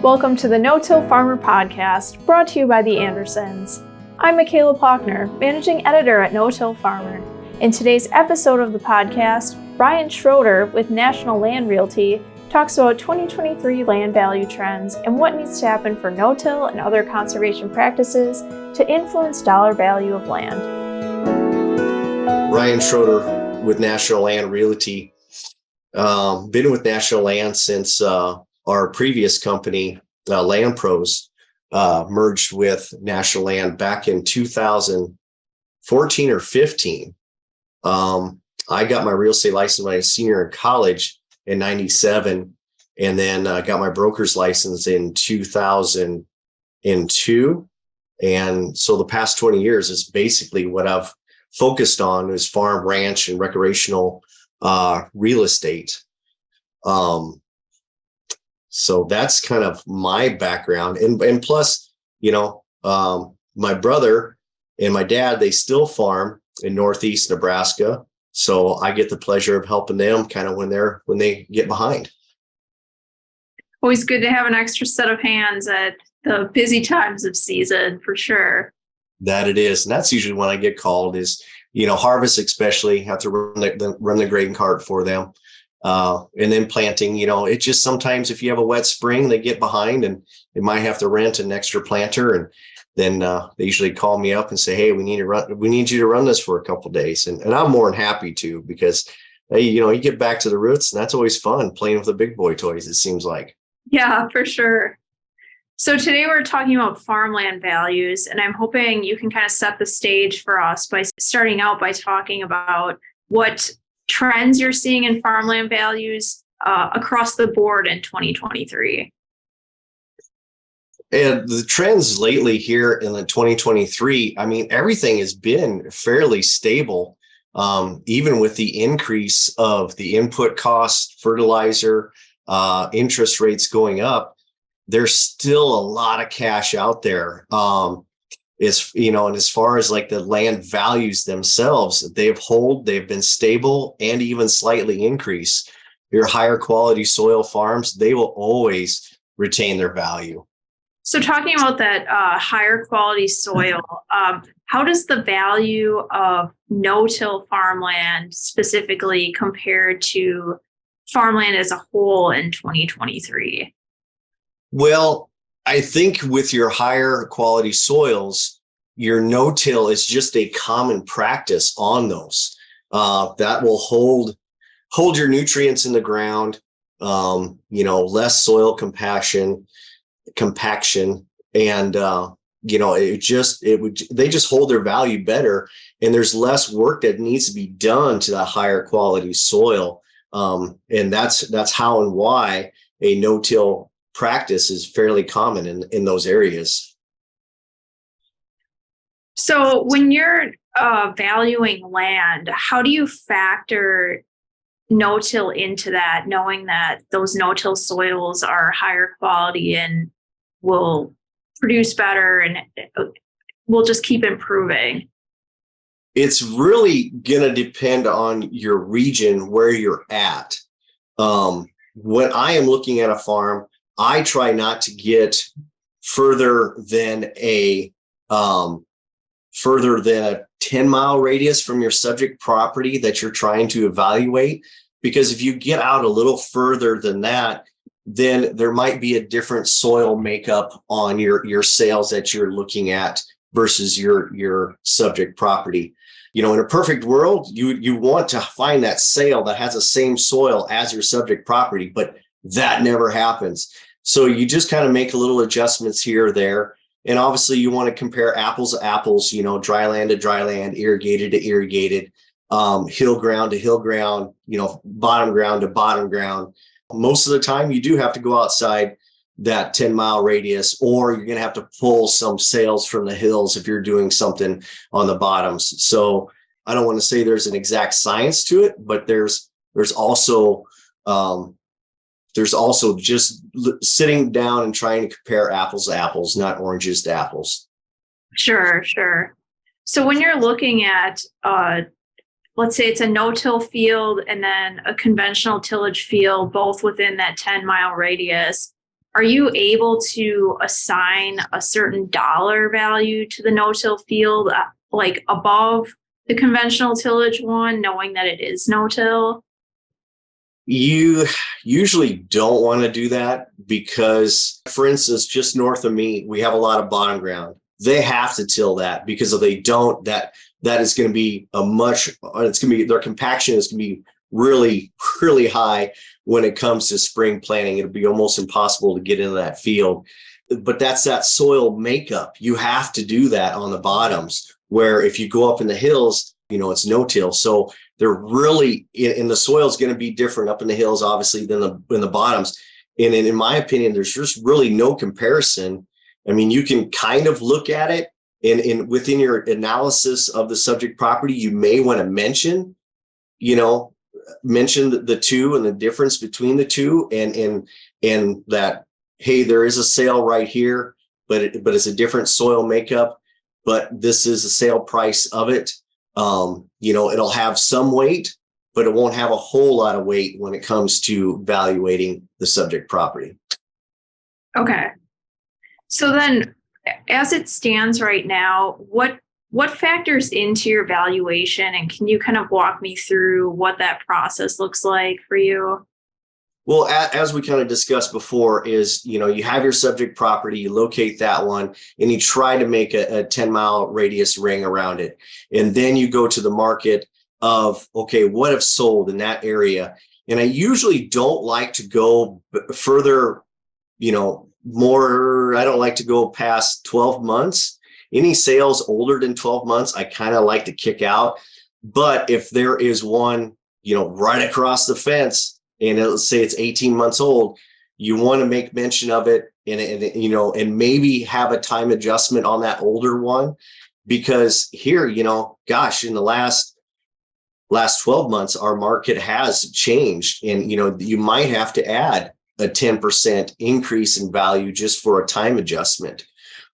Welcome to the No-Till Farmer Podcast, brought to you by the Andersons. I'm Michaela Plochner, Managing Editor at No-Till Farmer. In today's episode of the podcast, Brian Schroeter with National Land Realty talks about 2023 land value trends and what needs to happen for no-till and other conservation practices to influence dollar value of land. Brian Schroeter with National Land Realty. Been with National Land since our previous company, Land Pros, merged with National Land back in 2014 or 15. I got my real estate license when I was a senior in college in 97, and then got my broker's license in 2002. And so the past 20 years is basically what I've focused on is farm, ranch, and recreational real estate. So that's kind of my background. And plus, my brother and my dad, they still farm in Northeast Nebraska. So I get the pleasure of helping them kind of when they get behind. Always good to have an extra set of hands at the busy times of season, for sure. That it is. And that's usually when I get called is, harvest, especially have to run the grading cart for them. And then planting, it just sometimes if you have a wet spring, they get behind and they might have to rent an extra planter. And then they usually call me up and say, hey, we need you to run this for a couple of days. And I'm more than happy to, because, hey, you get back to the roots, and that's always fun playing with the big boy toys, it seems like. Yeah, for sure. So today we're talking about farmland values, and I'm hoping you can kind of set the stage for us by starting out by talking about what trends you're seeing in farmland values across the board in 2023. And the trends lately here in the 2023, everything has been fairly stable, even with the increase of the input cost, fertilizer, interest rates going up. There's still a lot of cash out there. And as far as like the land values themselves, they've been stable and even slightly increased. Your higher quality soil farms, they will always retain their value. So talking about that higher quality soil, how does the value of no-till farmland specifically compare to farmland as a whole in 2023? Well, I think with your higher quality soils, your no-till is just a common practice on those that will hold your nutrients in the ground, less soil compaction, and they just hold their value better, and there's less work that needs to be done to that higher quality soil, and that's how and why a no-till practice is fairly common in those areas. So when you're valuing land, how do you factor no-till into that, knowing that those no-till soils are higher quality and will produce better and will just keep improving? It's really going to depend on your region, where you're at. When I am looking at a farm, I try not to get further than a 10-mile radius from your subject property that you're trying to evaluate, because if you get out a little further than that, then there might be a different soil makeup on your sales that you're looking at versus your subject property. In a perfect world, you want to find that sale that has the same soil as your subject property, but that never happens. So you just kind of make a little adjustments here or there. And obviously you want to compare apples to apples, dry land to dry land, irrigated to irrigated, hill ground to hill ground, bottom ground to bottom ground. Most of the time you do have to go outside that 10-mile radius, or you're going to have to pull some sales from the hills if you're doing something on the bottoms. So I don't want to say there's an exact science to it, but there's also just sitting down and trying to compare apples to apples, not oranges to apples. Sure. So when you're looking at, let's say it's a no-till field and then a conventional tillage field, both within that 10-mile radius, are you able to assign a certain dollar value to the no-till field, like above the conventional tillage one, knowing that it is no-till? You usually don't want to do that because, for instance, just north of me, we have a lot of bottom ground. They have to till that, because if they don't, that is going to be their compaction is going to be really, really high when it comes to spring planting. It'll be almost impossible to get into that field. But that's that soil makeup. You have to do that on the bottoms, where if you go up in the hills, it's no-till. So they're really, and the soil is going to be different up in the hills, obviously, than in the bottoms. And in my opinion, there's just really no comparison. I mean, you can kind of look at it, and within your analysis of the subject property, you may want to mention the two and the difference between the two, and that, hey, there is a sale right here, but it's a different soil makeup, but this is the sale price of it. It'll have some weight, but it won't have a whole lot of weight when it comes to evaluating the subject property. Okay. So then, as it stands right now, what factors into your valuation, and can you kind of walk me through what that process looks like for you? Well, as we kind of discussed before, is, you have your subject property, you locate that one, and you try to make a 10-mile radius ring around it. And then you go to the market of, okay, what have sold in that area? And I usually don't like to go further, more, I don't like to go past 12 months. Any sales older than 12 months, I kind of like to kick out. But if there is one, right across the fence, and let's say it's 18 months old, you want to make mention of it, and maybe have a time adjustment on that older one, because here, gosh, in the last 12 months, our market has changed, and you might have to add a 10% increase in value just for a time adjustment.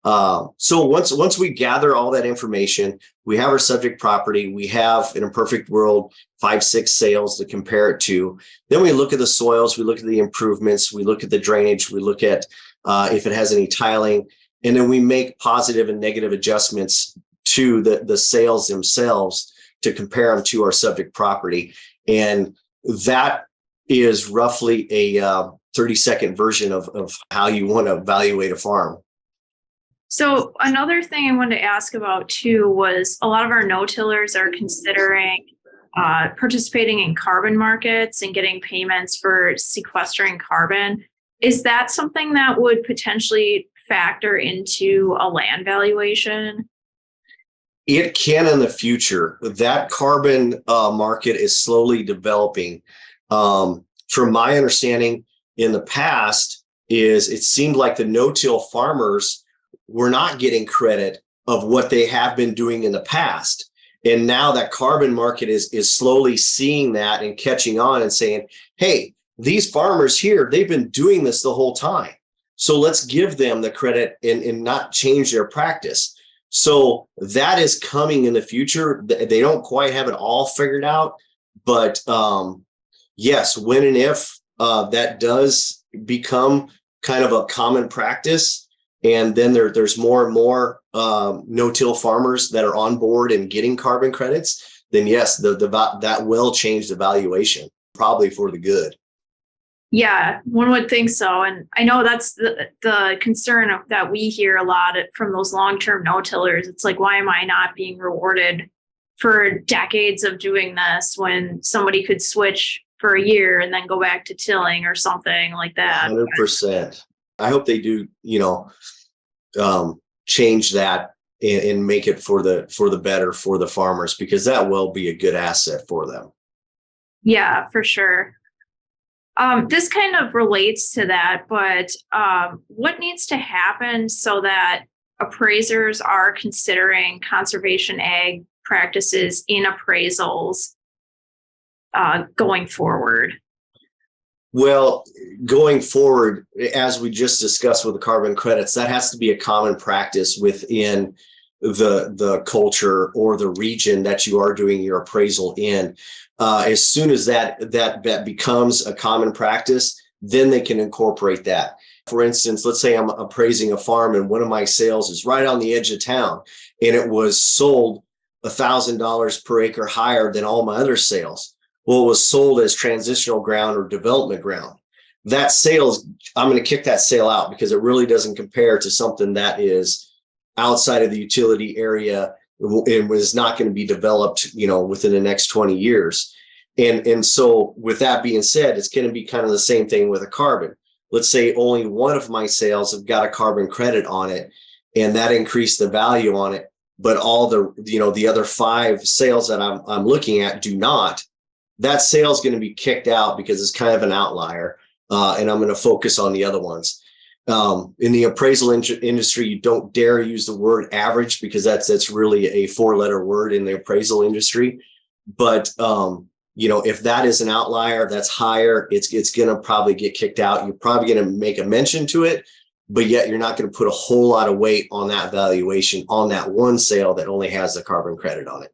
So once we gather all that information, we have our subject property, we have, in a perfect world, 5-6 sales to compare it to. Then we look at the soils, we look at the improvements, we look at the drainage, we look at if it has any tiling, and then we make positive and negative adjustments to the sales themselves to compare them to our subject property. And that is roughly a 30-second version of how you want to evaluate a farm. So another thing I wanted to ask about too was, a lot of our no-tillers are considering participating in carbon markets and getting payments for sequestering carbon. Is that something that would potentially factor into a land valuation? It can in the future. That carbon market is slowly developing. From my understanding, in the past, it seemed like the no-till farmers were not getting credit of what they have been doing in the past. And now that carbon market is slowly seeing that and catching on and saying, hey, these farmers here, they've been doing this the whole time. So let's give them the credit and not change their practice. So that is coming in the future. They don't quite have it all figured out, but yes, when and if that does become kind of a common practice, and then there's more and more no-till farmers that are on board and getting carbon credits, then yes, that will change the valuation, probably for the good. Yeah, one would think so. And I know that's the concern that we hear a lot from those long-term no-tillers. It's like, why am I not being rewarded for decades of doing this when somebody could switch for a year and then go back to tilling or something like that? 100%. I hope they do, change that and make it for the better for the farmers, because that will be a good asset for them. Yeah, for sure. This kind of relates to that, but what needs to happen so that appraisers are considering conservation ag practices in appraisals going forward? Well, going forward, as we just discussed with the carbon credits, that has to be a common practice within the culture or the region that you are doing your appraisal in. As soon as that becomes a common practice, then they can incorporate that. For instance, let's say I'm appraising a farm and one of my sales is right on the edge of town and it was sold $1,000 per acre higher than all my other sales. Well, it was sold as transitional ground or development ground. That sales, I'm going to kick that sale out because it really doesn't compare to something that is outside of the utility area and was not going to be developed, within the next 20 years. And so with that being said, it's going to be kind of the same thing with a carbon. Let's say only one of my sales have got a carbon credit on it, and that increased the value on it. But all the other 5 sales that I'm looking at do not. That sale is going to be kicked out because it's kind of an outlier, and I'm going to focus on the other ones. In the appraisal industry, you don't dare use the word average because that's really a 4-letter word in the appraisal industry. But if that is an outlier that's higher, it's going to probably get kicked out. You're probably going to make a mention to it, but yet you're not going to put a whole lot of weight on that valuation on that one sale that only has the carbon credit on it.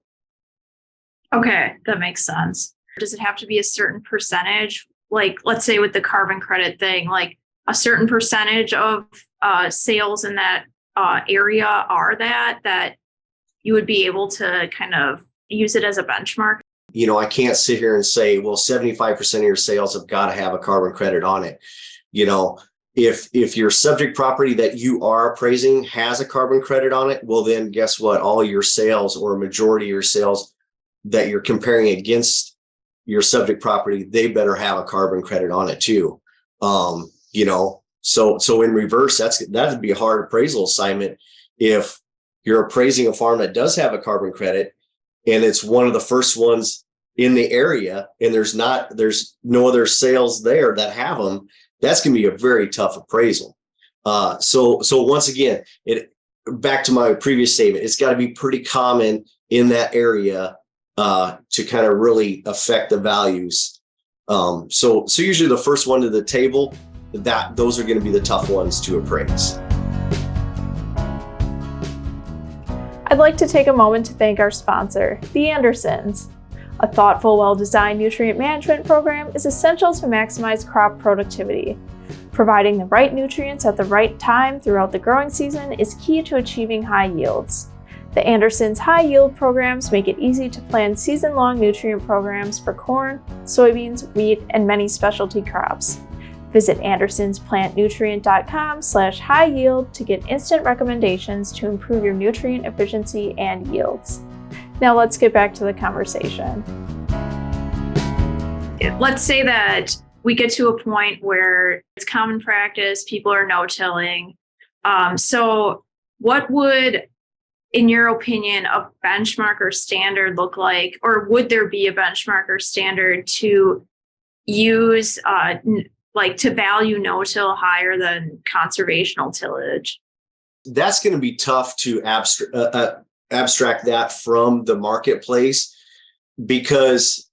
Okay, that makes sense. Does it have to be a certain percentage? Like, let's say with the carbon credit thing, like a certain percentage of sales in that area are that you would be able to kind of use it as a benchmark? I can't sit here and say, well, 75% of your sales have got to have a carbon credit on it. If your subject property that you are appraising has a carbon credit on it, well, then guess what? All your sales, or a majority of your sales that you're comparing against your subject property, they better have a carbon credit on it too. So in reverse, that'd be a hard appraisal assignment if you're appraising a farm that does have a carbon credit and it's one of the first ones in the area and there's no other sales there that have them. That's going to be a very tough appraisal. So once again, back to my previous statement, it's got to be pretty common in that area to kind of really affect the values. So usually the first one to the table, those are going to be the tough ones to appraise. I'd like to take a moment to thank our sponsor, the Andersons. A thoughtful, well-designed nutrient management program is essential to maximize crop productivity. Providing the right nutrients at the right time throughout the growing season is key to achieving high yields. The Andersons high yield programs make it easy to plan season-long nutrient programs for corn, soybeans, wheat, and many specialty crops. Visit andersonsplantnutrient.com/high yield to get instant recommendations to improve your nutrient efficiency and yields. Now let's get back to the conversation. Let's say that we get to a point where it's common practice, people are no-tilling. So what would, in your opinion, a benchmark or standard look like, or would there be a benchmark or standard to use, to value no-till higher than conservational tillage? That's going to be tough to abstract that from the marketplace because,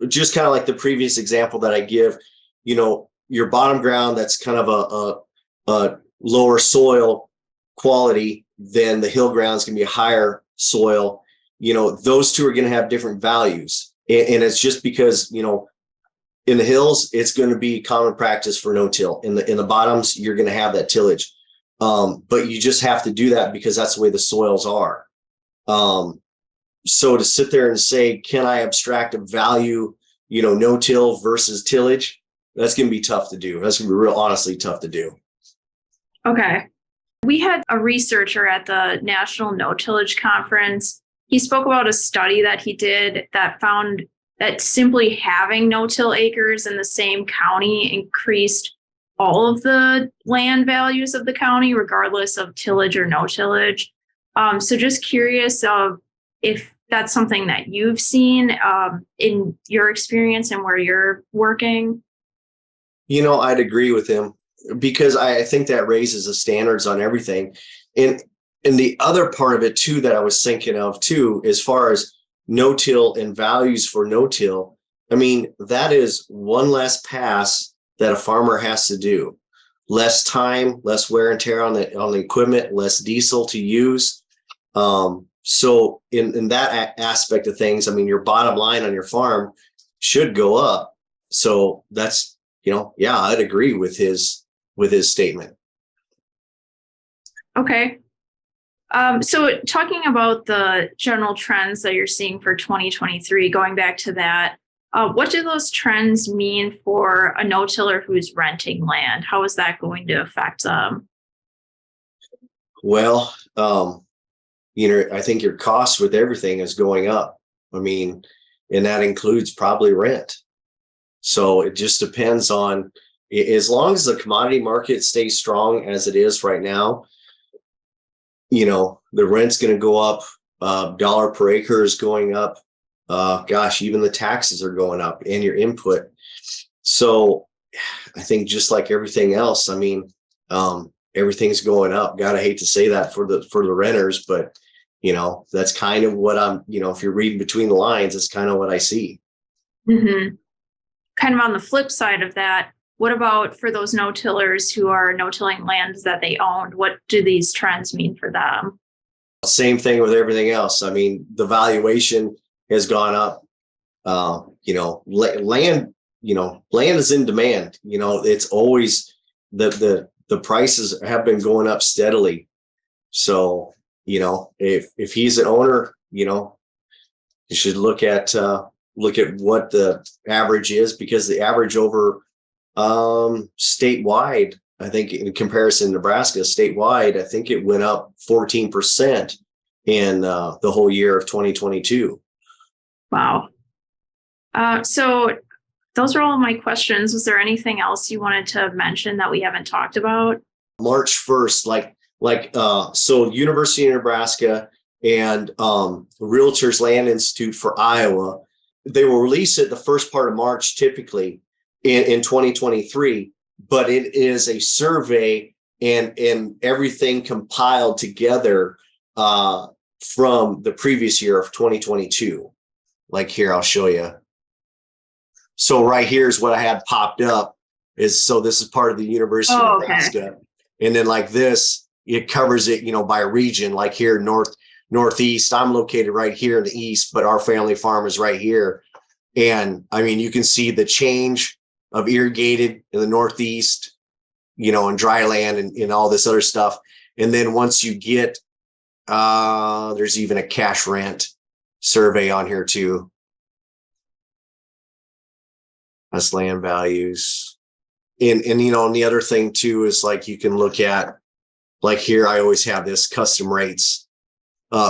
just kind of like the previous example that I give, your bottom ground, that's kind of a lower soil quality than the hill ground is going to be a higher soil. Those two are going to have different values. And it's just because, in the hills, it's going to be common practice for no-till. In the bottoms, you're going to have that tillage. But you just have to do that because that's the way the soils are. So to sit there and say, can I abstract a value, no-till versus tillage? That's going to be tough to do. That's going to be honestly tough to do. Okay. We had a researcher at the National No-Tillage Conference. He spoke about a study that he did that found that simply having no-till acres in the same county increased all of the land values of the county, regardless of tillage or no-tillage. So just curious if that's something that you've seen in your experience and where you're working. I'd agree with him because I think that raises the standards on everything. And the other part of it too, that I was thinking of too, as far as no-till and values for no-till, that is one less pass that a farmer has to do. Less time, less wear and tear on the equipment, less diesel to use. So in that aspect of things, your bottom line on your farm should go up. So that's yeah, I'd agree with his statement. Okay. So talking about the general trends that you're seeing for 2023, going back to that, what do those trends mean for a no-tiller who's renting land? How is that going to affect them? Well, I think your cost with everything is going up. I mean, and that includes probably rent. So it just depends on, as long as the commodity market stays strong as it is right now, the rent's going to go up, dollar per acre is going up. Even the taxes are going up and your input. So I think just like everything else, I mean, everything's going up. God, I hate to say that for the renters, but that's kind of what I'm, if you're reading between the lines, it's kind of what I see. Mm-hmm. Kind of on the flip side of that, what about for those no-tillers who are no-tilling lands that they owned? What do these trends mean for them? Same thing with everything else. I mean, the valuation has gone up. Land is in demand. It's always the prices have been going up steadily. So, if he's an owner, you should look at what the average is, because the average over statewide, I think in comparison to Nebraska statewide, I think it went up 14% in the whole year of 2022. Wow. So those are all my questions. Was there anything else you wanted to mention that we haven't talked about? March 1st, so University of Nebraska and Realtors Land Institute for Iowa, they will release it the first part of March, typically in 2023, but it is a survey and everything compiled together from the previous year of 2022. Like here, I'll show you. So right here is what I had popped up so this is part of the University of Nebraska. Okay. And then like this, it covers it, by region, like here, northeast. I'm located right here in the east, but our family farm is right here. And I mean, you can see the change of irrigated in the northeast, and dry land and all this other stuff. And then once you get, there's even a cash rent survey on here too. That's land values. And the other thing too is like you can look at, like here, I always have this custom rates.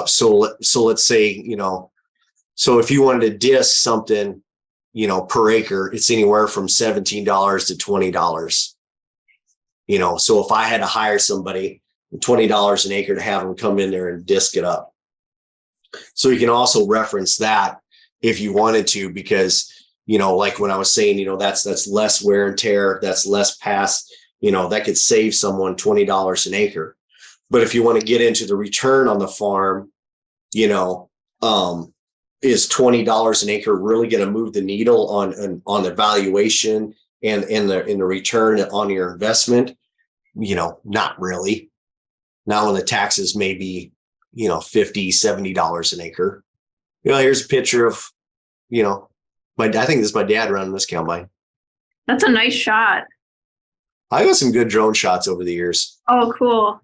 So let's say, so if you wanted to disc something, per acre, it's anywhere from $17 to $20. So if I had to hire somebody, $20 an acre to have them come in there and disc it up. So you can also reference that if you wanted to, because, like when I was saying, that's less wear and tear, that's less pass, that could save someone $20 an acre. But if you want to get into the return on the farm, is $20 an acre really going to move the needle on the valuation and in the return on your investment? Not really. Now when the taxes may be, $50, $70 an acre. Here's a picture of, I think this is my dad running this combine. That's a nice shot. I got some good drone shots over the years. Oh, cool.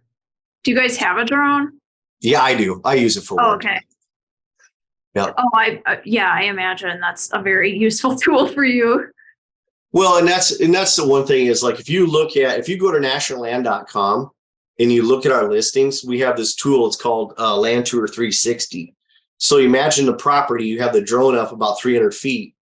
Do you guys have a drone? Yeah, I do. I use it for work. Okay. Yeah. Oh, I imagine that's a very useful tool for you. Well, and that's the one thing is like, if you go to nationalland.com and you look at our listings, we have this tool. It's called Land Tour 360. So imagine the property, you have the drone up about 300 feet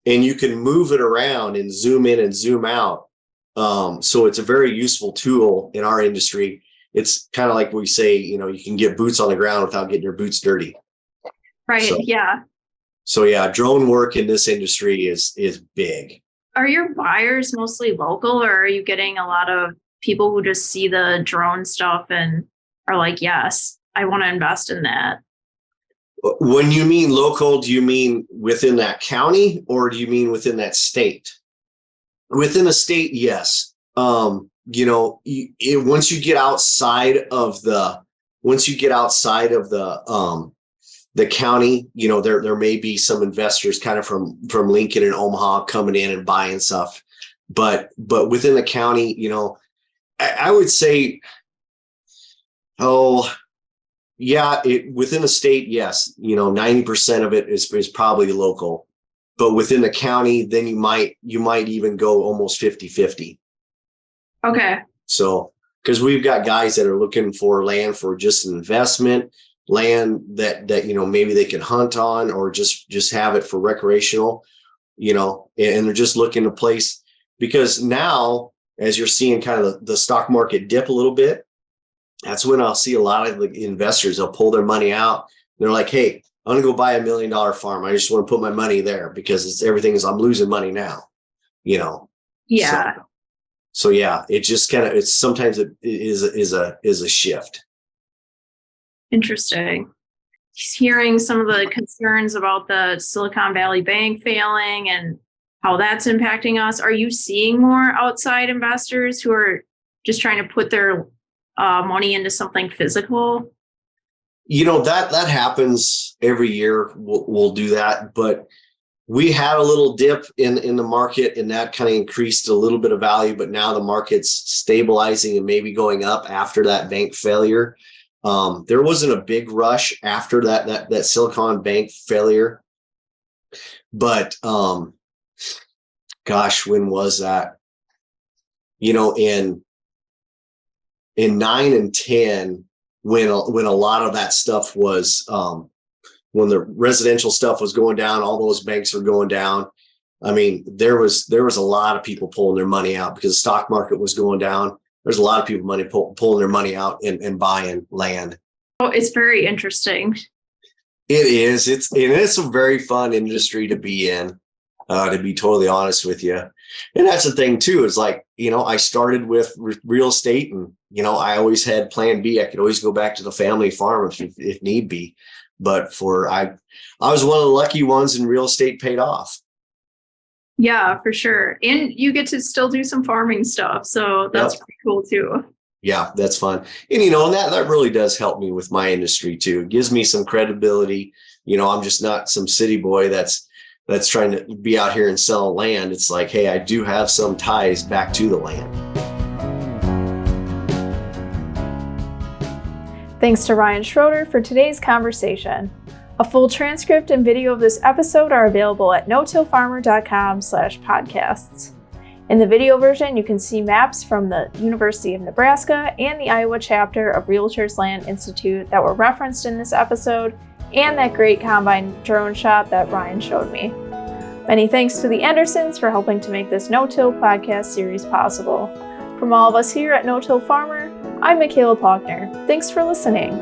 and you can move it around and zoom in and zoom out. So it's a very useful tool in our industry. It's kind of like we say, you can get boots on the ground without getting your boots dirty. Right. Yeah. So yeah, drone work in this industry is big. Are your buyers mostly local, or are you getting a lot of people who just see the drone stuff and are like, yes, I want to invest in that? When you mean local, do you mean within that county or do you mean within that state? Within a state, yes. Once you get outside of the county, there may be some investors kind of from Lincoln and Omaha coming in and buying stuff. But within the county, I would say, yeah, within the state, yes, 90% of it is probably local. But within the county, then you might even go almost 50-50. Okay. So, because we've got guys that are looking for land for just an investment, land that maybe they can hunt on, or just have it for recreational, and they're just looking to place, because now, as you're seeing kind of the stock market dip a little bit, that's when I'll see a lot of the investors, they'll pull their money out. They're like, hey, I'm going to go buy $1 million farm. I just want to put my money there because I'm losing money now, Yeah. So yeah, it just sometimes it is a shift. Interesting. Hearing some of the concerns about the Silicon Valley Bank failing and how that's impacting us. Are you seeing more outside investors who are just trying to put their money into something physical? That happens every year. We'll do that, but we had a little dip in the market, and that kind of increased a little bit of value, but now the market's stabilizing and maybe going up after that bank failure. There wasn't a big rush after that Silicon Bank failure, but gosh, when was that? In 9 and 10, when a lot of that stuff was, when the residential stuff was going down, all those banks were going down. I mean, there was a lot of people pulling their money out because the stock market was going down. There's a lot of people pulling their money out and buying land. Oh, it's very interesting. It is. It's a very fun industry to be in, to be totally honest with you. And that's the thing too, is like, I started with real estate, and, I always had plan B. I could always go back to the family farm if need be. But I was one of the lucky ones, and real estate paid off. Yeah, for sure. And you get to still do some farming stuff. So that's pretty cool too. Yeah, that's fun. And, and that really does help me with my industry too. It gives me some credibility. I'm just not some city boy that's trying to be out here and sell land. It's like, hey, I do have some ties back to the land. Thanks to Ryan Schroeter for today's conversation. A full transcript and video of this episode are available at no-tillfarmer.com/podcasts. In the video version, you can see maps from the University of Nebraska and the Iowa chapter of Realtors Land Institute that were referenced in this episode, and that great combine drone shot that Ryan showed me. Many thanks to the Andersons for helping to make this No-Till podcast series possible. From all of us here at No-Till Farmer, I'm Michaela Paulkner. Thanks for listening.